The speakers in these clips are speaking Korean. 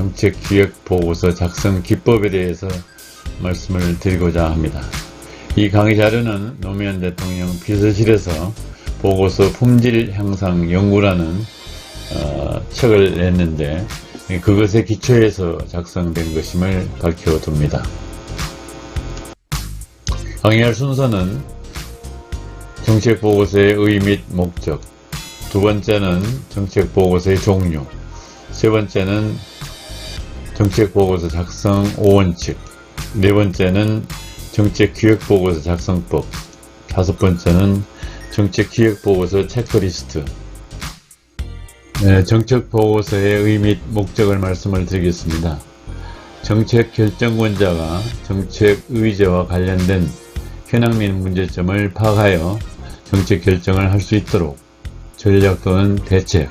정책기획보고서 작성 기법에 대해서 말씀을 드리고자 합니다. 이 강의 자료는 노무현 대통령 비서실에서 보고서 품질 향상 연구라는 책을 냈는데 그것에 기초해서 작성된 것임을 밝혀둡니다. 강의할 순서는 정책보고서의 의 및 목적, 두 번째는 정책보고서의 종류, 세 번째는 정책보고서 작성 5원칙, 네 번째는 정책기획보고서 작성법, 다섯 번째는 정책기획보고서 체크리스트. 정책보고서의 의 및 목적을 말씀을 드리겠습니다. 정책결정권자가 정책 의제와 관련된 현황 및 문제점을 파악하여 정책 결정을 할 수 있도록 전략 또는 대책,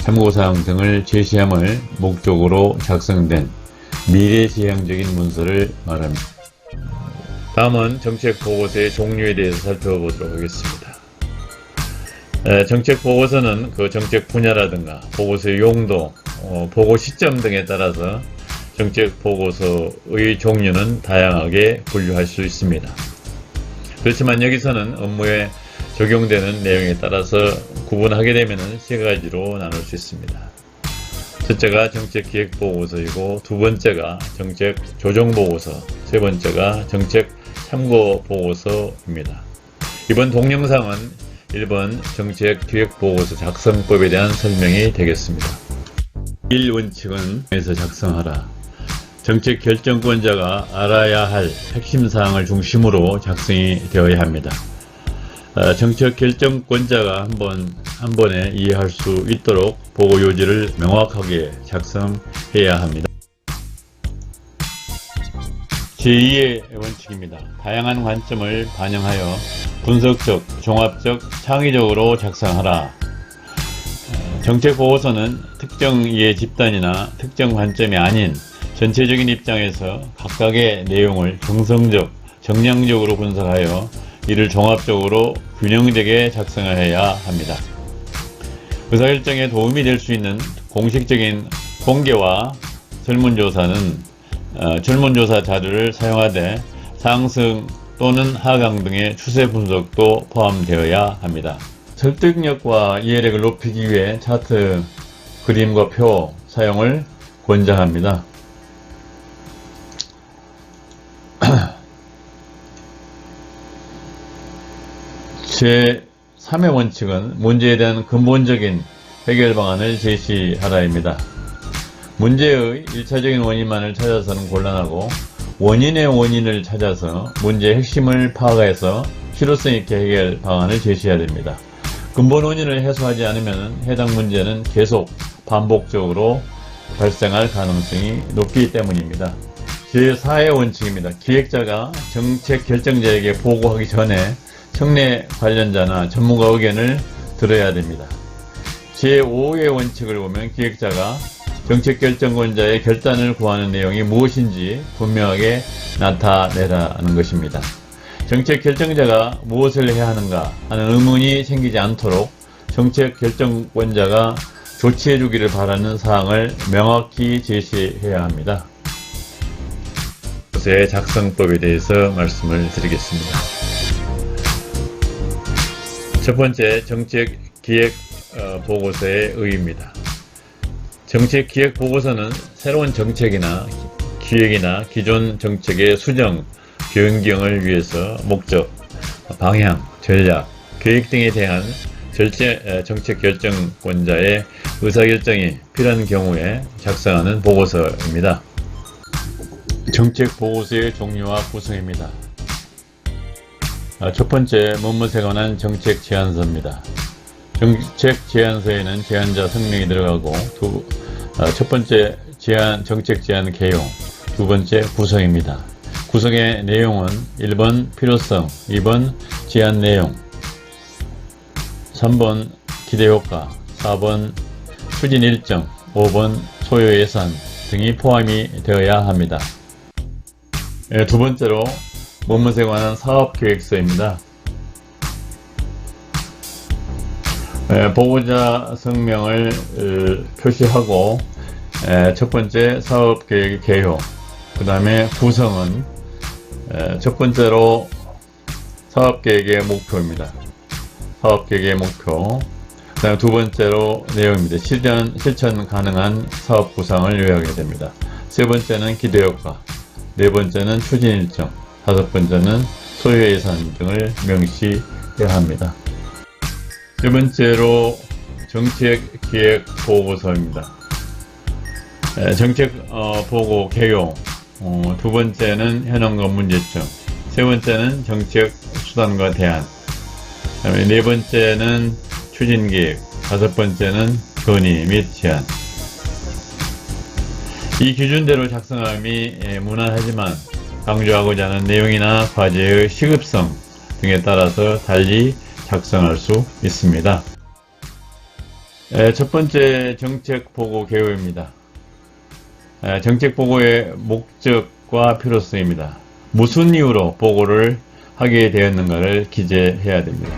참고사항 등을 제시함을 목적으로 작성된 미래지향적인 문서를 말합니다. 다음은 정책보고서의 종류에 대해서 살펴보도록 하겠습니다. 정책보고서는 그 정책 분야라든가 보고서의 용도, 보고 시점 등에 따라서 정책보고서의 종류는 다양하게 분류할 수 있습니다. 그렇지만 여기서는 업무에 적용되는 내용에 따라서 구분하게 되면 세 가지로 나눌 수 있습니다. 첫째가 정책기획보고서이고, 두 번째가 정책조정보고서, 세 번째가 정책참고보고서입니다. 이번 동영상은 1번 정책기획보고서 작성법에 대한 설명이 되겠습니다. 1원칙은 에서 작성하라. 정책결정권자가 알아야 할 핵심사항을 중심으로 작성이 되어야 합니다. 정책결정권자가 한 번에 이해할 수 있도록 보고 요지를 명확하게 작성해야 합니다. 제2의 원칙입니다. 다양한 관점을 반영하여 분석적, 종합적, 창의적으로 작성하라. 정책보고서는 특정 이해 집단이나 특정 관점이 아닌 전체적인 입장에서 각각의 내용을 정성적, 정량적으로 분석하여 이를 종합적으로 균형되게 작성해야 합니다. 의사결정에 도움이 될 수 있는 공식적인 통계와 설문조사 자료를 사용하되 상승 또는 하강 등의 추세 분석도 포함되어야 합니다. 설득력과 이해력을 높이기 위해 차트, 그림과 표 사용을 권장합니다. 제3의 원칙은 문제에 대한 근본적인 해결 방안을 제시하라입니다. 문제의 1차적인 원인만을 찾아서는 곤란하고 원인의 원인을 찾아서 문제의 핵심을 파악해서 실효성 있게 해결 방안을 제시해야 됩니다. 근본 원인을 해소하지 않으면 해당 문제는 계속 반복적으로 발생할 가능성이 높기 때문입니다. 제4의 원칙입니다. 기획자가 정책 결정자에게 보고하기 전에 청내 관련자나 전문가 의견을 들어야 됩니다. 제5의 원칙을 보면 기획자가 정책결정권자의 결단을 구하는 내용이 무엇인지 분명하게 나타내라는 것입니다. 정책결정자가 무엇을 해야 하는가 하는 의문이 생기지 않도록 정책결정권자가 조치해 주기를 바라는 사항을 명확히 제시해야 합니다. 보고서의 작성법에 대해서 말씀을 드리겠습니다. 첫 번째, 정책기획보고서의 의의입니다. 정책기획보고서는 새로운 정책이나 기획이나 기존 정책의 수정, 변경을 위해서 목적, 방향, 전략, 계획 등에 대한 정책결정권자의 의사결정이 필요한 경우에 작성하는 보고서입니다. 정책보고서의 종류와 구성입니다. 첫 번째, 무엇에 관한 정책 제안서입니다. 정책 제안서에는 제안자 성명이 들어가고 첫 번째 정책 제안 개요, 두 번째 구성입니다. 구성의 내용은 1번 필요성, 2번 제안 내용, 3번 기대효과, 4번 추진 일정, 5번 소요 예산 등이 포함이 되어야 합니다. 두 번째로 무엇에 관한 사업계획서입니다. 보고자 성명을 표시하고 첫 번째 사업계획의 개요, 그 다음에 구성은 첫 번째로 사업계획의 목표입니다. 사업계획의 목표. 그 다음 두 번째로 내용입니다. 실천 가능한 사업 구상을 요약해야 됩니다. 세 번째는 기대효과, 네 번째는 추진 일정, 다섯 번째는 소요 예산 등을 명시해야 합니다. 세 번째로 정책 기획 보고서입니다. 정책 보고 개요, 두 번째는 현황과 문제점, 세 번째는 정책 수단과 대안, 그다음에 네 번째는 추진 계획, 다섯 번째는 건의 및 제안. 이 기준대로 작성함이 무난하지만 강조하고자 하는 내용이나 과제의 시급성 등에 따라서 달리 작성할 수 있습니다. 첫 번째 정책 보고 개요입니다. 정책 보고의 목적과 필요성입니다. 무슨 이유로 보고를 하게 되었는가를 기재해야 됩니다.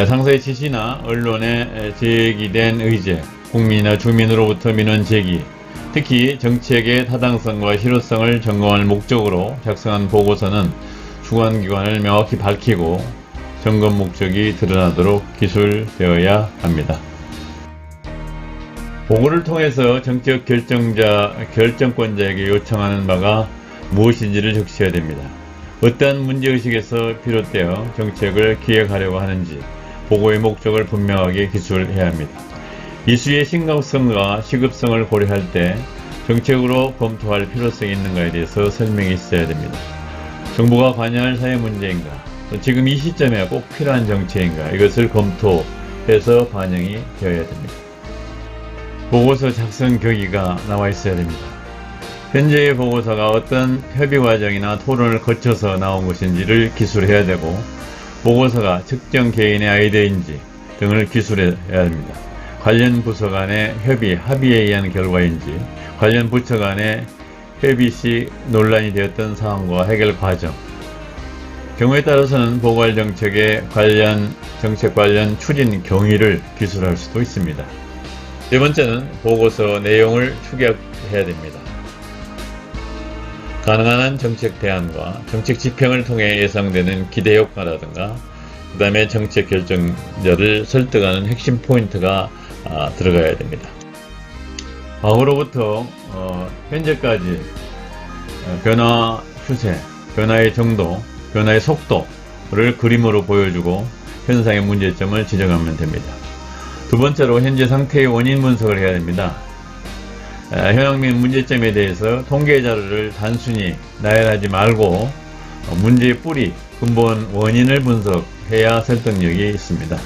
상세의 지시나 언론에 제기된 의제, 국민이나 주민으로부터 민원 제기, 특히 정책의 타당성과 실효성을 점검할 목적으로 작성한 보고서는 주관기관을 명확히 밝히고 점검 목적이 드러나도록 기술되어야 합니다. 보고를 통해서 정책 결정권자에게 요청하는 바가 무엇인지를 적셔야 됩니다. 어떠한 문제의식에서 비롯되어 정책을 기획하려고 하는지 보고의 목적을 분명하게 기술해야 합니다. 이슈의 심각성과 시급성을 고려할 때 정책으로 검토할 필요성이 있는가에 대해서 설명이 있어야 됩니다. 정부가 관여할 사회 문제인가, 지금 이 시점에 꼭 필요한 정책인가, 이것을 검토해서 반영이 되어야 됩니다. 보고서 작성 교기가 나와 있어야 됩니다. 현재의 보고서가 어떤 협의 과정이나 토론을 거쳐서 나온 것인지를 기술해야 되고, 보고서가 특정 개인의 아이디어인지 등을 기술해야 합니다. 관련 부서 간의 합의에 의한 결과인지, 관련 부처 간의 협의 시 논란이 되었던 사항과 해결 과정, 경우에 따라서는 보고할 정책 관련 추진 경위를 기술할 수도 있습니다. 네 번째는 보고서 내용을 축약해야 됩니다. 가능한 한 정책 대안과 정책 집행을 통해 예상되는 기대 효과라든가, 그 다음에 정책 결정자를 설득하는 핵심 포인트가 들어가야 됩니다. 과거로부터 현재까지 변화 추세, 변화의 정도, 변화의 속도를 그림으로 보여주고 현상의 문제점을 지적하면 됩니다. 두 번째로 현재 상태의 원인 분석을 해야 됩니다. 현황 및 문제점에 대해서 통계 자료를 단순히 나열하지 말고 문제의 뿌리, 근본 원인을 분석해야 설득력이 있습니다.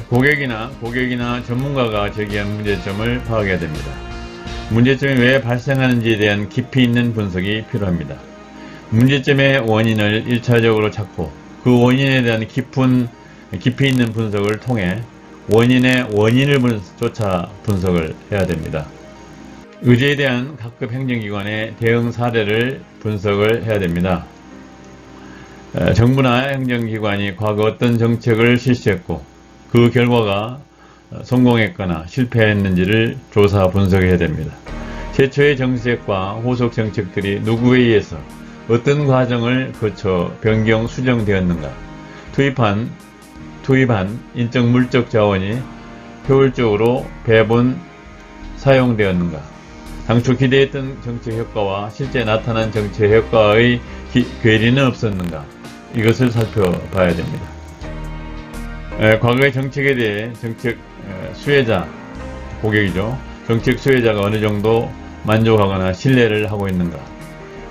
고객이나 전문가가 제기한 문제점을 파악해야 됩니다. 문제점이 왜 발생하는지에 대한 깊이 있는 분석이 필요합니다. 문제점의 원인을 1차적으로 찾고 그 원인에 대한 깊이 있는 분석을 통해 원인의 원인을 쫓아 분석을 해야 됩니다. 의제에 대한 각급 행정기관의 대응 사례를 분석을 해야 됩니다. 정부나 행정기관이 과거 어떤 정책을 실시했고 그 결과가 성공했거나 실패했는지를 조사 분석해야 됩니다. 최초의 정책과 후속 정책들이 누구에 의해서 어떤 과정을 거쳐 변경 수정되었는가, 투입한 인적 물적 자원이 효율적으로 배분 사용되었는가, 당초 기대했던 정책 효과와 실제 나타난 정책 효과의 괴리는 없었는가, 이것을 살펴봐야 됩니다. 과거의 정책에 대해 정책 수혜자, 고객이죠. 정책 수혜자가 어느 정도 만족하거나 신뢰를 하고 있는가,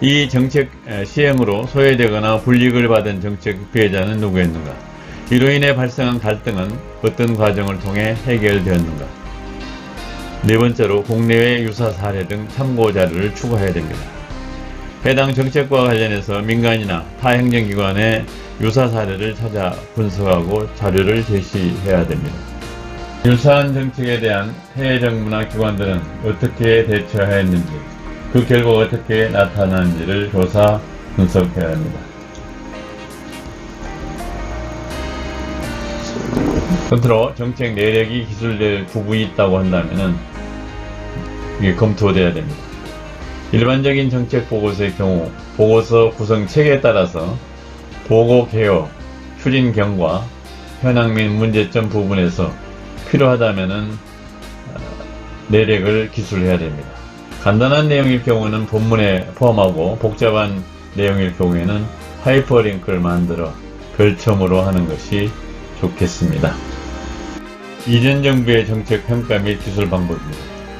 이 정책 시행으로 소외되거나 불이익을 받은 정책 피해자는 누구였는가, 이로 인해 발생한 갈등은 어떤 과정을 통해 해결되었는가. 네 번째로 국내외 유사 사례 등 참고 자료를 추가해야 됩니다. 해당 정책과 관련해서 민간이나 타 행정기관의 유사 사례를 찾아 분석하고 자료를 제시해야 됩니다. 유사한 정책에 대한 해외 정부나 기관들은 어떻게 대처하였는지, 그 결과가 어떻게 나타나는지를 조사 분석해야 합니다. 끝으로 정책 내력이 기술될 부분이 있다고 한다면은 이게 검토돼야 됩니다. 일반적인 정책 보고서의 경우 보고서 구성 체계에 따라서 보고 개요, 추진 경과, 현황 및 문제점 부분에서 필요하다면은 내력을 기술해야 됩니다. 간단한 내용일 경우는 본문에 포함하고 복잡한 내용일 경우에는 하이퍼링크를 만들어 별첨으로 하는 것이 좋겠습니다. 이전 정부의 정책 평가 및 기술 방법입니다.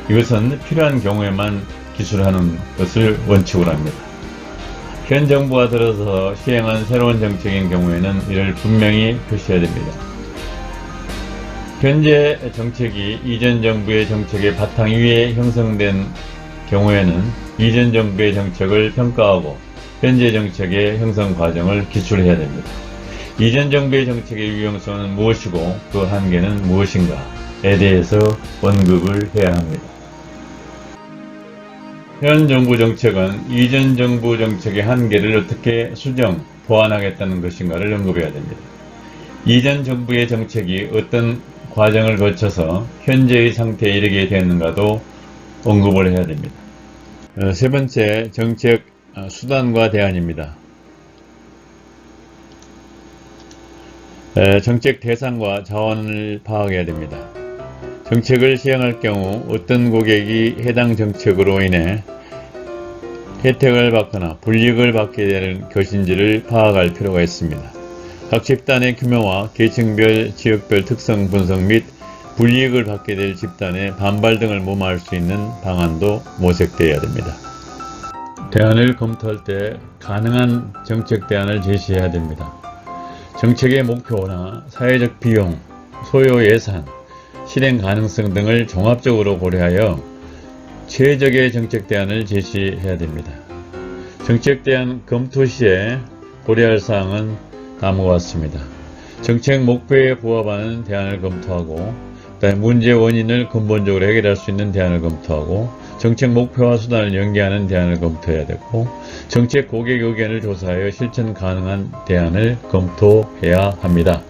이것은 필요한 경우에만 기술하는 것을 원칙으로 합니다. 현 정부가 들어서 시행한 새로운 정책인 경우에는 이를 분명히 표시해야 됩니다. 현재 정책이 이전 정부의 정책의 바탕 위에 형성된 경우에는 이전 정부의 정책을 평가하고 현재 정책의 형성 과정을 기술해야 됩니다. 이전 정부의 정책의 유용성은 무엇이고 그 한계는 무엇인가에 대해서 언급을 해야 합니다. 현 정부 정책은 이전 정부 정책의 한계를 어떻게 수정, 보완하겠다는 것인가를 언급해야 됩니다. 이전 정부의 정책이 어떤 과정을 거쳐서 현재의 상태에 이르게 되었는가도 언급을 해야 됩니다. 세 번째, 정책 수단과 대안입니다. 정책 대상과 자원을 파악해야 됩니다. 정책을 시행할 경우 어떤 고객이 해당 정책으로 인해 혜택을 받거나 불이익을 받게 되는 것인지를 파악할 필요가 있습니다. 각 집단의 규모와 계층별, 지역별 특성 분석 및 불이익을 받게 될 집단의 반발 등을 무마할 수 있는 방안도 모색되어야 됩니다. 대안을 검토할 때 가능한 정책 대안을 제시해야 됩니다. 정책의 목표나 사회적 비용, 소요 예산, 실행 가능성 등을 종합적으로 고려하여 최적의 정책 대안을 제시해야 됩니다. 정책 대안 검토 시에 고려할 사항은 다음과 같습니다. 정책 목표에 부합하는 대안을 검토하고, 문제 원인을 근본적으로 해결할 수 있는 대안을 검토하고, 정책 목표와 수단을 연계하는 대안을 검토해야 되고, 정책 고객 의견을 조사하여 실천 가능한 대안을 검토해야 합니다.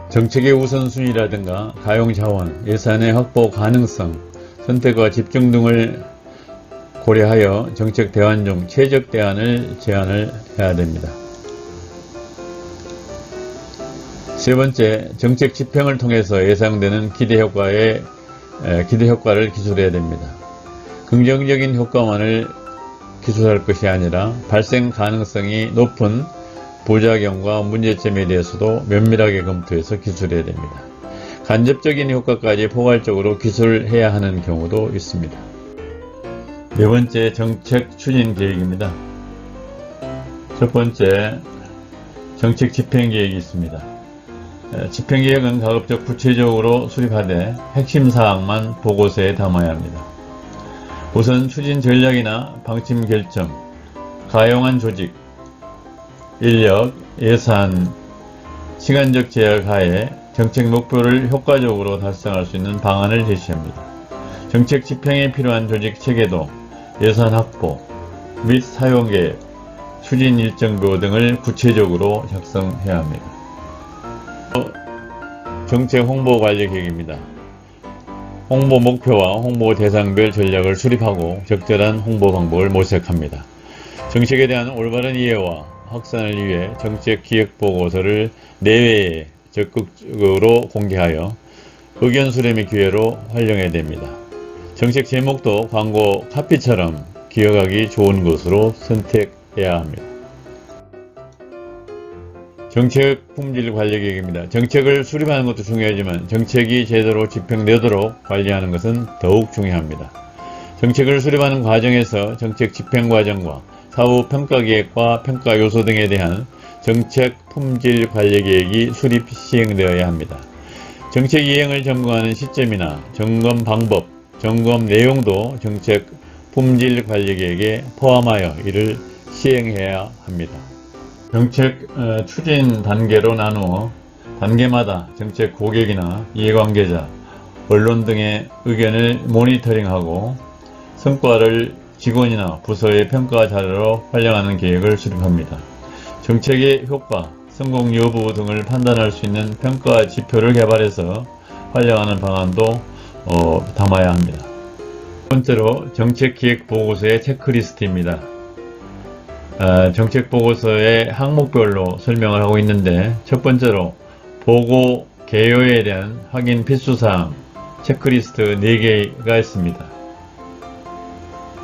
정책의 우선순위라든가 가용자원, 예산의 확보 가능성, 선택과 집중 등을 고려하여 정책 대안 중 최적 대안을 제안을 해야 됩니다. 세 번째, 정책 집행을 통해서 예상되는 기대 효과를 기술해야 됩니다. 긍정적인 효과만을 기술할 것이 아니라 발생 가능성이 높은 부작용과 문제점에 대해서도 면밀하게 검토해서 기술해야 됩니다. 간접적인 효과까지 포괄적으로 기술해야 하는 경우도 있습니다. 네 번째, 정책 추진 계획입니다. 첫 번째, 정책 집행 계획이 있습니다. 집행 계획은 가급적 구체적으로 수립하되 핵심 사항만 보고서에 담아야 합니다. 우선 추진 전략이나 방침 결정, 가용한 조직, 인력, 예산, 시간적 제약 하에 정책 목표를 효과적으로 달성할 수 있는 방안을 제시합니다. 정책 집행에 필요한 조직 체계도, 예산 확보 및 사용 계획, 추진 일정표 등을 구체적으로 작성해야 합니다. 정책 홍보 관리 계획입니다. 홍보 목표와 홍보 대상별 전략을 수립하고 적절한 홍보 방법을 모색합니다. 정책에 대한 올바른 이해와 확산을 위해 정책 기획 보고서를 내외에 적극적으로 공개하여 의견 수렴의 기회로 활용해야 됩니다. 정책 제목도 광고 카피처럼 기억하기 좋은 것으로 선택해야 합니다. 정책 품질 관리 계획입니다. 정책을 수립하는 것도 중요하지만 정책이 제대로 집행되도록 관리하는 것은 더욱 중요합니다. 정책을 수립하는 과정에서 정책 집행 과정과 사후 평가 계획과 평가 요소 등에 대한 정책 품질 관리 계획이 수립 시행되어야 합니다. 정책 이행을 점검하는 시점이나 점검 방법, 점검 내용도 정책 품질 관리 계획에 포함하여 이를 시행해야 합니다. 정책 추진 단계로 나누어 단계마다 정책 고객이나 이해관계자, 언론 등의 의견을 모니터링하고 성과를 직원이나 부서의 평가 자료로 활용하는 계획을 수립합니다. 정책의 효과, 성공 여부 등을 판단할 수 있는 평가 지표를 개발해서 활용하는 방안도 담아야 합니다. 두 번째로 정책기획보고서의 체크리스트입니다. 정책보고서의 항목별로 설명을 하고 있는데, 첫 번째로 보고 개요에 대한 확인 필수사항 체크리스트 4개가 있습니다.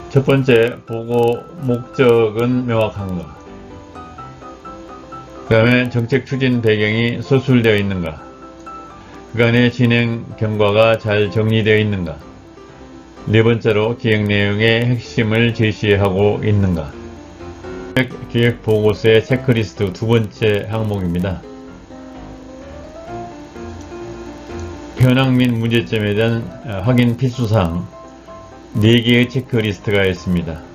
첫 번째, 보고 목적은 명확한가? 그 다음에 정책 추진 배경이 서술되어 있는가? 그간의 진행 경과가 잘 정리되어 있는가? 네 번째로 기획 내용의 핵심을 제시하고 있는가? 기획 보고서의 체크리스트 두 번째 항목입니다. 현황 및 문제점에 대한 확인 필수사항 4개의 체크리스트가 있습니다.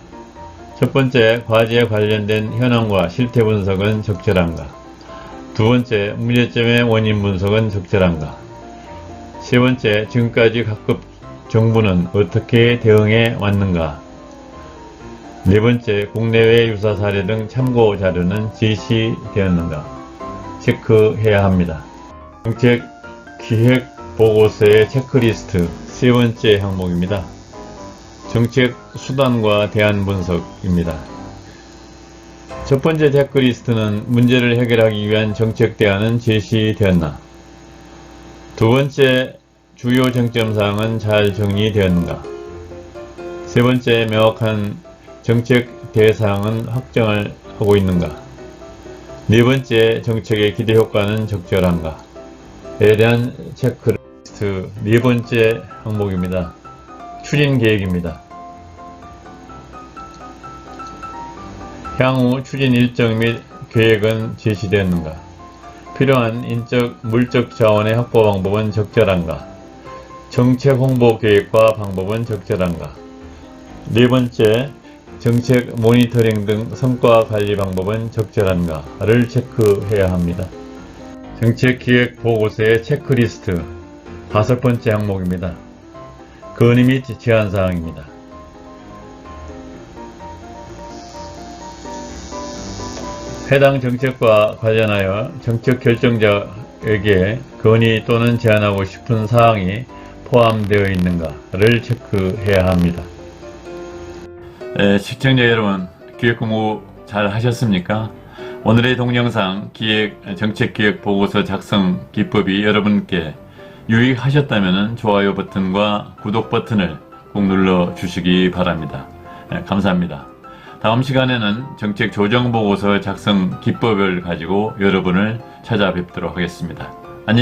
첫 번째, 과제에 관련된 현황과 실태 분석은 적절한가? 두 번째, 문제점의 원인 분석은 적절한가? 세 번째, 지금까지 각급 정부는 어떻게 대응해 왔는가? 네 번째, 국내외 유사 사례 등 참고 자료는 제시되었는가? 체크해야 합니다. 정책 기획 보고서의 체크리스트 세 번째 항목입니다. 정책 수단과 대안 분석입니다. 첫 번째 체크리스트는 문제를 해결하기 위한 정책 대안은 제시되었나? 두 번째, 주요 쟁점사항은 잘 정리되었는가? 세 번째, 명확한 정책 대상은 확정을 하고 있는가? 네 번째, 정책의 기대 효과는 적절한가? 에 대한 체크리스트 네 번째 항목입니다. 추진 계획입니다. 향후 추진 일정 및 계획은 제시되었는가? 필요한 인적, 물적 자원의 확보 방법은 적절한가? 정책 홍보 계획과 방법은 적절한가? 네 번째, 정책 모니터링 등 성과 관리 방법은 적절한가를 체크해야 합니다. 정책 기획 보고서의 체크리스트 다섯 번째 항목입니다. 건의 및 제한 사항입니다. 해당 정책과 관련하여 정책 결정자에게 건의 또는 제안하고 싶은 사항이 포함되어 있는가를 체크해야 합니다. 시청자 여러분, 기획공부 잘 하셨습니까? 오늘의 동영상 정책기획 보고서 작성 기법이 여러분께 유익하셨다면 좋아요 버튼과 구독 버튼을 꼭 눌러 주시기 바랍니다. 감사합니다. 다음 시간에는 정책 조정 보고서 작성 기법을 가지고 여러분을 찾아뵙도록 하겠습니다.